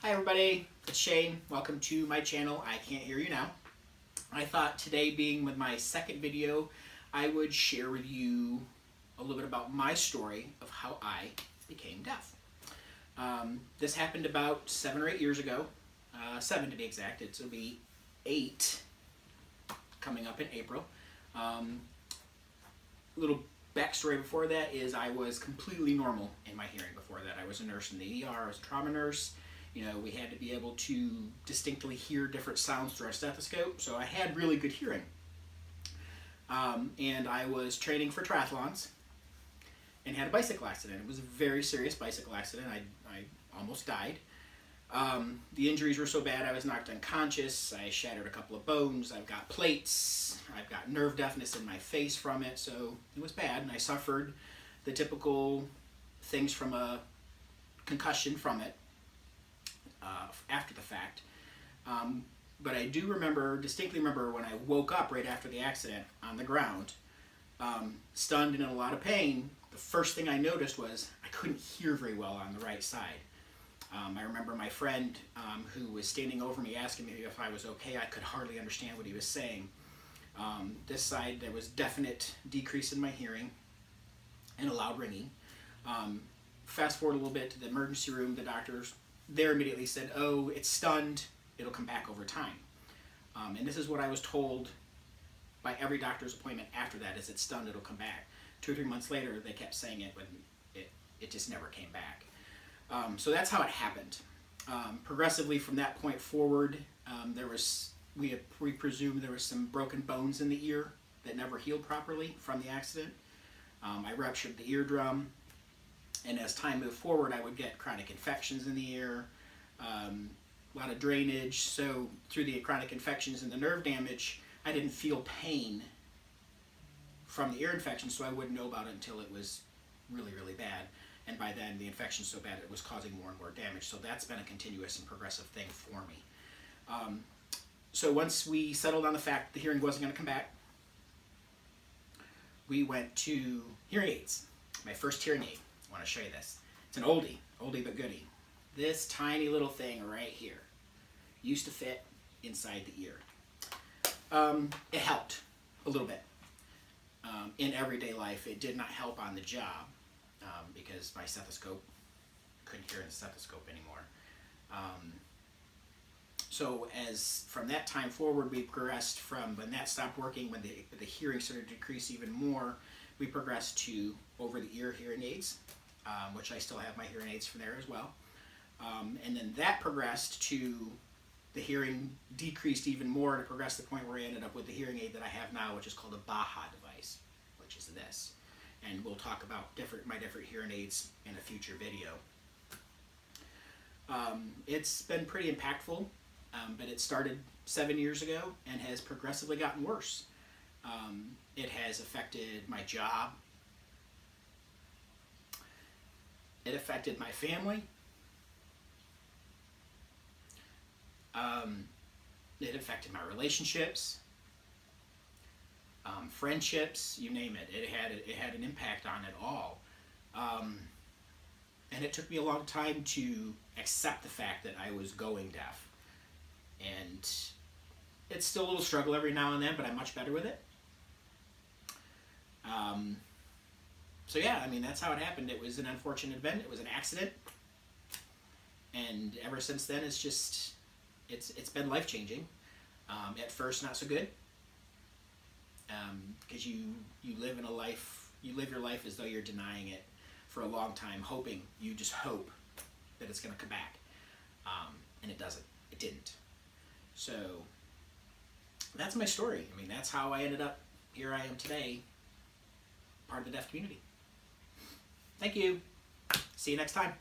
Hi everybody, it's Shane. Welcome to my channel, I Can't Hear You Now. I thought today, being with my second video, I would share with you a little bit about my story of how I became deaf. This happened about 7 or 8 years ago, 7 to be exact. It'll be 8 coming up in April. Little backstory before that is I was completely normal in my hearing before that. I was a nurse in the ER, I was a trauma nurse. You know, we had to be able to distinctly hear different sounds through our stethoscope, so I had really good hearing. And I was training for triathlons and had a bicycle accident. It was a very serious bicycle accident. I almost died. The injuries were so bad I was knocked unconscious. I shattered a couple of bones. I've got plates. I've got nerve deafness in my face from it, so it was bad. And I suffered the typical things from a concussion from it. After the fact. But I do distinctly remember when I woke up right after the accident on the ground, stunned and in a lot of pain. The first thing I noticed was I couldn't hear very well on the right side. I remember my friend who was standing over me asking me if I was okay. I could hardly understand what he was saying. This side, there was definite decrease in my hearing and a loud ringing. Fast forward a little bit to the emergency room, the doctors there immediately said, "Oh, it's stunned, it'll come back over time." And this is what I was told by every doctor's appointment after that, is it's stunned, it'll come back. 2 or 3 months later, they kept saying it, but it just never came back. So that's how it happened. Progressively from that point forward, we presumed there was some broken bones in the ear that never healed properly from the accident. I ruptured the eardrum. And as time moved forward, I would get chronic infections in the ear, a lot of drainage. So through the chronic infections and the nerve damage, I didn't feel pain from the ear infection, so I wouldn't know about it until it was really, really bad. And by then, the infection's so bad it was causing more and more damage. So that's been a continuous and progressive thing for me. So once we settled on the fact the hearing wasn't going to come back, we went to hearing aids. My first hearing aid. I want to show you this. It's an oldie but goodie. This tiny little thing right here used to fit inside the ear. It helped a little bit in everyday life. It did not help on the job because my stethoscope, couldn't hear in the stethoscope anymore. So as from that time forward, we progressed from when that stopped working, when the hearing started to decrease even more, we progressed to over-the-ear hearing aids, which I still have my hearing aids from there as well. And then that progressed to the hearing decreased even more, and it progressed to the point where I ended up with the hearing aid that I have now, which is called a Baha device, which is this. And we'll talk about my different hearing aids in a future video. It's been pretty impactful, but it started 7 years ago and has progressively gotten worse. It has affected my job. It affected my family. It affected my relationships, friendships, you name it. It had an impact on it all. And it took me a long time to accept the fact that I was going deaf. And it's still a little struggle every now and then, but I'm much better with it. So yeah, I mean, that's how it happened. It was an unfortunate event. It was an accident. And ever since then, it's been life-changing. At first, not so good. Because you live your life as though you're denying it for a long time, you just hope that it's going to come back. And it doesn't. It didn't. So that's my story. I mean, that's how I ended up, here I am today, part of the deaf community. Thank you. See you next time.